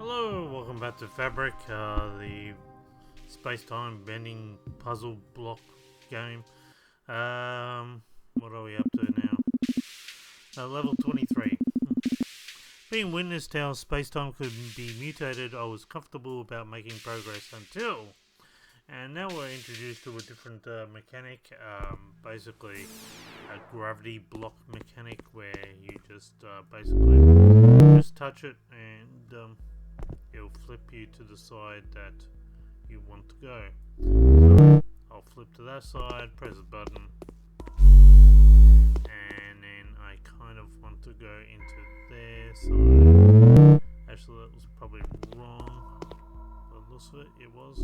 Hello, welcome back to Fabric, the space-time bending puzzle block game. What are we up to now? Level 23. Being witnessed how space-time could be mutated, I was comfortable about making progress until... And now we're introduced to a different mechanic, basically a gravity block mechanic where you just basically just touch it and it'll flip you to the side that you want to go. So I'll flip to that side, press a button, and then I kind of want to go into there. So actually that was probably wrong. By the looks of it, it was.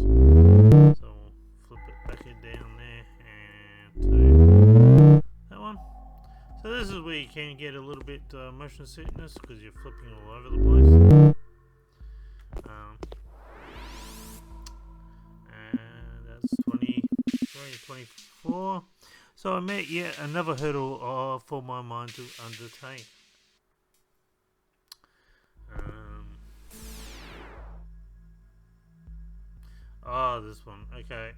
So we'll flip it back down there and to that one. So this is where you can get a little bit motion sickness because you're flipping all over the place. And that's 24. So I met yet another hurdle for my mind to undertake. This one. Okay.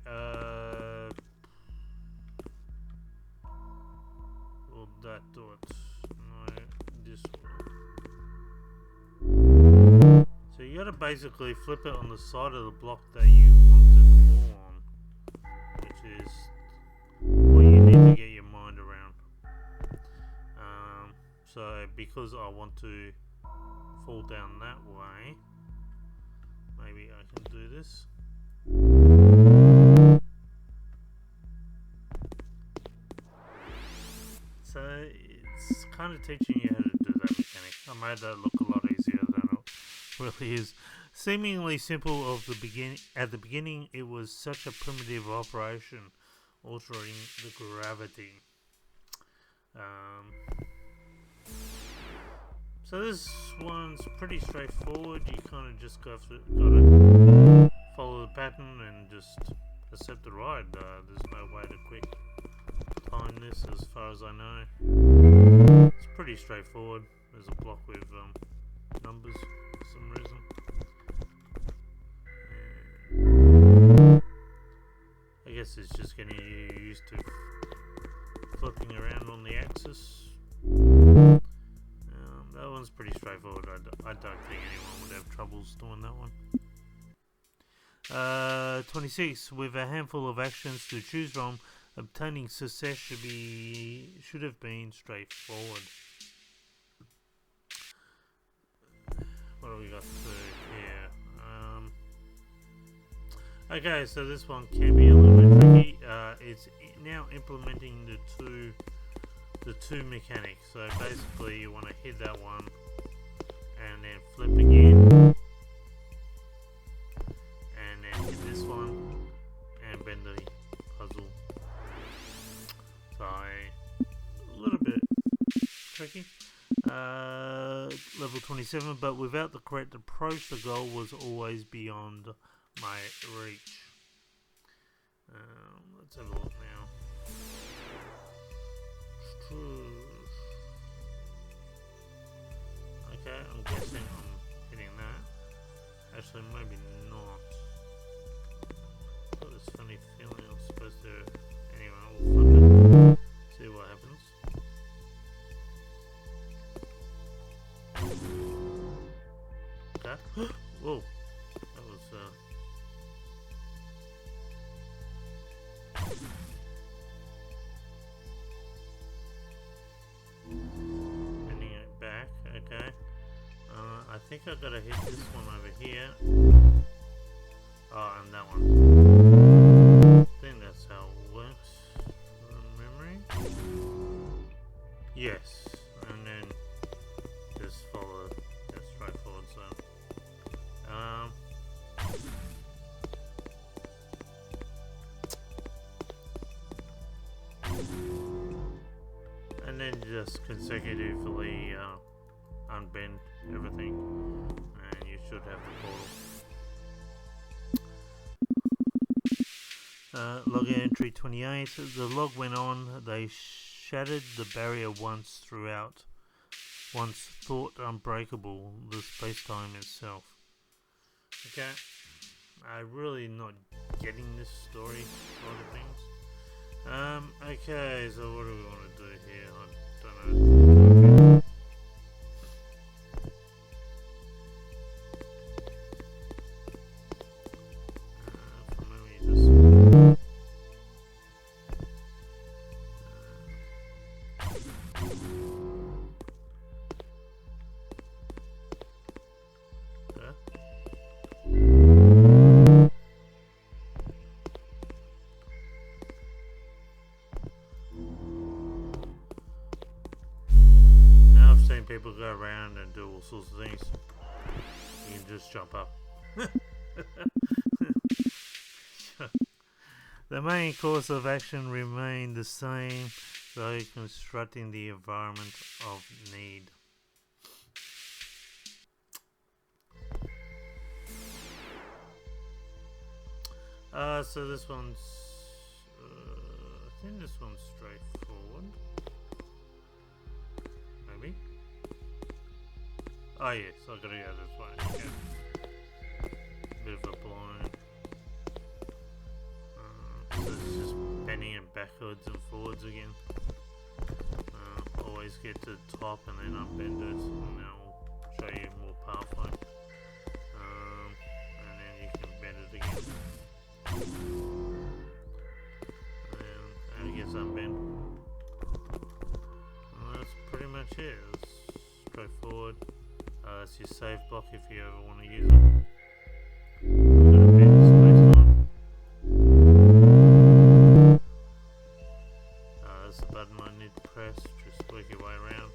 Will that do it? No, this one. So you gotta basically flip it on the side of the block that you want to fall on, which is what you need to get your mind around. So because I want to fall down that way, maybe I can do this. So it's kind of teaching you how to do that mechanic. I made that look a lot easier than it really is. Seemingly simple at the beginning, it was such a primitive operation, altering the gravity. So this one's pretty straightforward. You kind of just gotta follow the pattern and just accept the ride. There's no way to quick time this, as far as I know. It's pretty straightforward. There's a block with numbers for some reason. And I guess it's just getting you used to flipping around on the axis. That one's pretty straightforward. I don't think anyone would have troubles doing that one. 26. With a handful of actions to choose from, obtaining success should have been straightforward. What do we got here? Okay, so this one can be a little bit tricky. It's now implementing the two mechanics. So basically, you want to hit that one and then flip again, and then hit this one and bend the puzzle. So a little bit tricky. Level 27, but without the correct approach, the goal was always beyond my reach. Let's have a look now. Okay, I'm guessing I'm hitting that. Actually, maybe not. I've got this funny feeling I'm supposed to. Anyway, we'll flip it. See what happens. Okay. Whoa. That was bending it back. Okay. I think I gotta hit this one over here. Oh, and that one. I think that's how it works. From memory. Yes. And then just follow that straightforward. So. And then just consecutively unbend everything, and you should have the portal. Log entry 28. The log went on. They shattered the barrier once throughout. Once thought unbreakable, the space-time itself. Okay. I'm really not getting this story sort of things. Okay, so what do we want to do here? I don't know. Let me just... Now I've seen people go around and do all sorts of things. You can just jump up. The main course of action remained the same, though constructing the environment of need. So this one's... I think this one's straightforward. Maybe? Oh yes, I gotta go this way. Okay. Bit of a blind. So it's just bending it backwards and forwards again. Always get to the top and then unbend it, and then I'll show you more pathway. And then you can bend it again. And I guess unbend. Well, that's pretty much it. It's straightforward. That's your save block if you ever want to use it. That's the button I need to press. Just work your way around.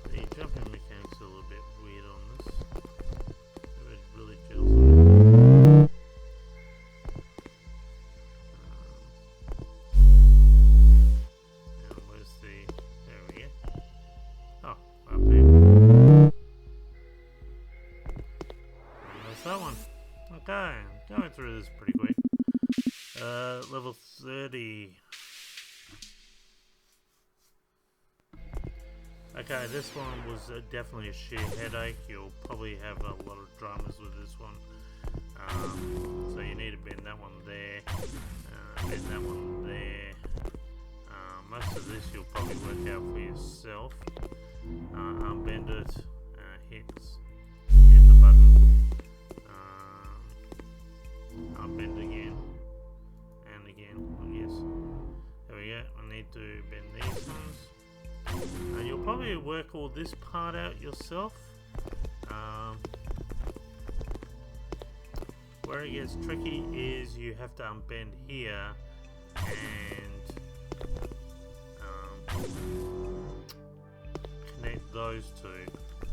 The jumping mechanics are a little bit weird on this. It really feels like where's the... there we go. Oh, up here. That's that one. Okay, going through this pretty quick. Level 30. Okay, this one was definitely a sheer headache. You'll probably have a lot of dramas with this one. So you need to bend that one there, bend that one there. Most of this you'll probably work out for yourself. Unbend it, hit the button, unbend again, and again, I guess. There we go. I need to bend these ones. You'll probably work all this part out yourself. Where it gets tricky is you have to unbend here and connect those two,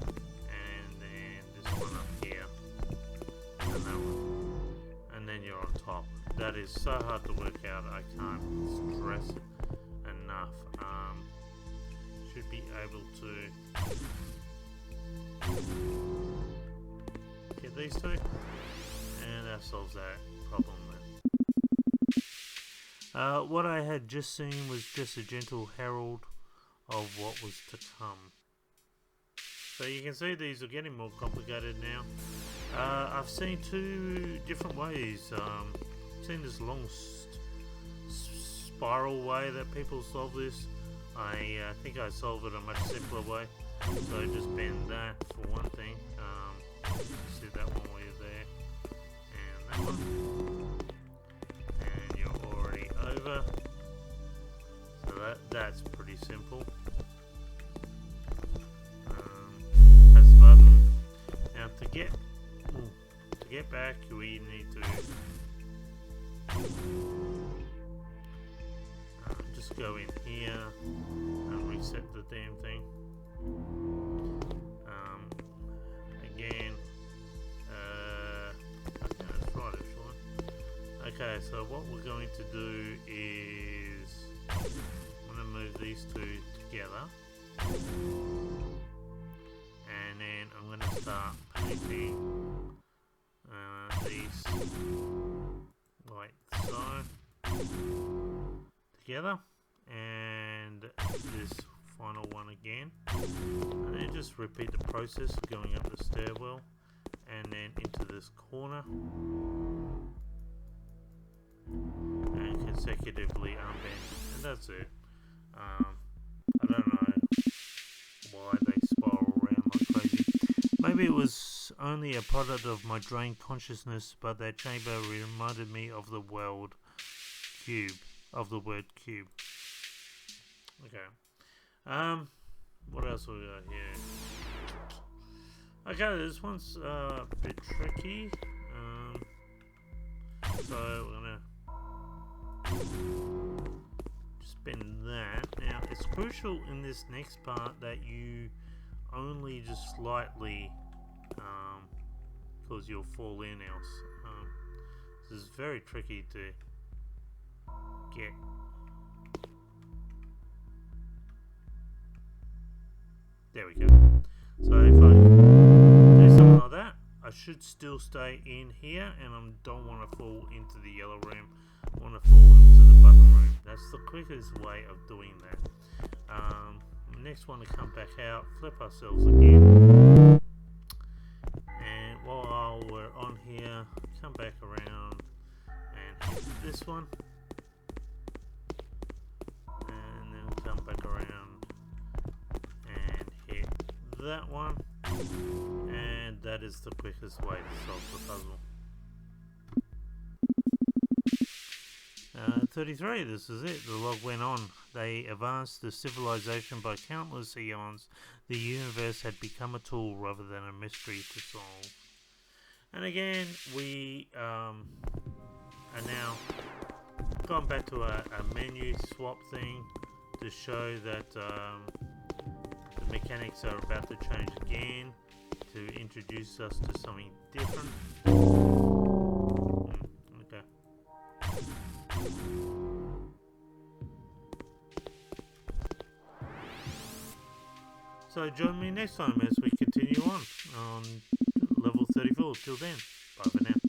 and then this one up here, and that one, and then you're on top. That is so hard to work out. I can't stress it enough. Should be able to get these two, and that solves that problem then. What I had just seen was just a gentle herald of what was to come. So you can see these are getting more complicated now. I've seen two different ways. I've seen this long spiral way that people solve this. I think I solve it a much simpler way. So just bend that for one thing. See that one where you're there, and that one, and you're already over. So that's pretty simple. Press the button. Now to get back, we need to just go in here and reset the damn thing. Again, I think that's right actually. Okay, so what we're going to do is I'm going to move these two together, and then I'm going to start painting these like so. together, and this final one again, and then just repeat the process of going up the stairwell and then into this corner and consecutively armband, and that's it. I don't know why they spiral around like crazy. Maybe it was only a product of my drained consciousness, but that chamber reminded me of the word cube. Okay. What else we got here? Okay, this one's a bit tricky. So we're gonna spin that. Now it's crucial in this next part that you only just slightly, because you'll fall in else. This is very tricky to get. There we go. So if I do something like that, I should still stay in here, and I don't want to fall into the yellow room. I want to fall into the button room. That's the quickest way of doing that. Next one to come back out, flip ourselves again, and while we're on here, come back around and hit this one, and then come back around and hit that one, and that is the quickest way to solve the puzzle. 33, this is it. The log went on. They advanced the civilization by countless eons. The universe had become a tool rather than a mystery to solve. And again, we are now gone back to a menu swap thing to show that the mechanics are about to change again to introduce us to something different. Okay. So join me next time as we continue on level 34. Till then, bye for now.